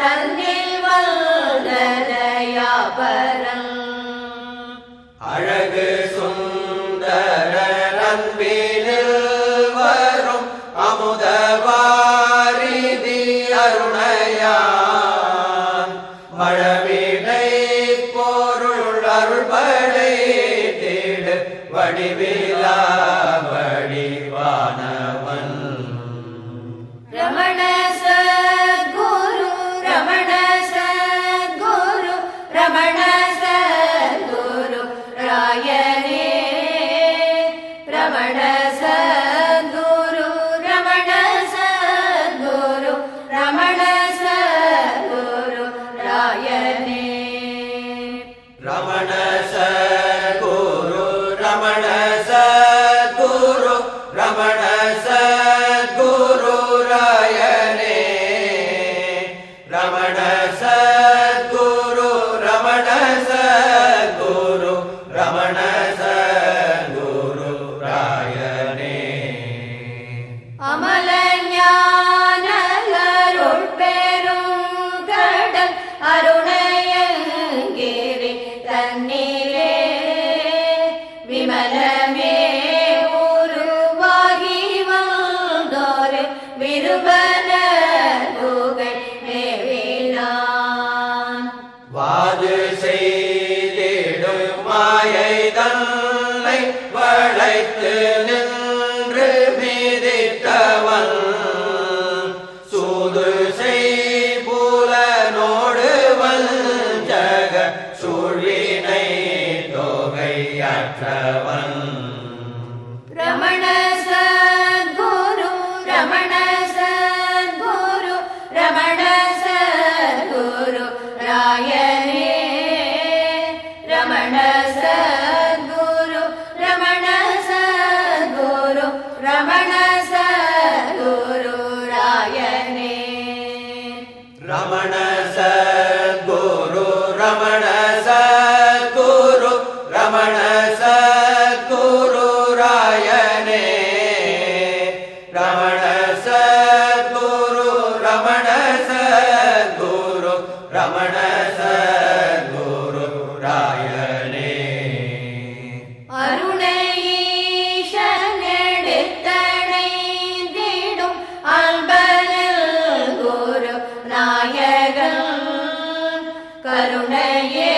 தன்னில் வல்லரையாபரன் அழகு சுந்தர நண்பினில் வரும் அமுதவாரிதி அருணையான் மழவிடை பொருள் அருள்படை தேடு வடிவிலா வடிவானவன் ரமண சத்குரு ரமண சத்குரு ரமண சத்குரு ராயனே ரமண சத்குரு ரமண சத்குரு ரமண சத்குரு ராயனே ரமண சத்குரு ரமண சத்குரு ரமண சத்குரு ராயனே ரமண சத்குரு ரமண சத்குரு ரமண சத்குரு ராயனே அமல ஞானலருள் பெரும் கடல் அருணயங்கிரி தன்னிலே விமலமே உருவாகி வந்தோரு விருபன புகழ் மேவினான் வாது செய்திடும் மாயை தன்னை வளைத்து நின்று மீதிட்டவன் சூது செய்புலனோடு வஞ்சக சூழினை தொகையாற்றவன் ரமண சத்குரு ரமண சத்குரு ரமண சத்குரு ராயனே ரமண சத்குரு ரமண சத்குரு ரமண சத்குரு ராயனே ரமண சத்குரு ரமண சத்குரு ரமண சத்குரு ராயனே ரமண சத்குரு ரமண சத்குரு ரமண சத்குரு ராயனே அருணஈஷனெடுத்தணைந்திடும் அல்பனில் குரு நாயகன் கருணையே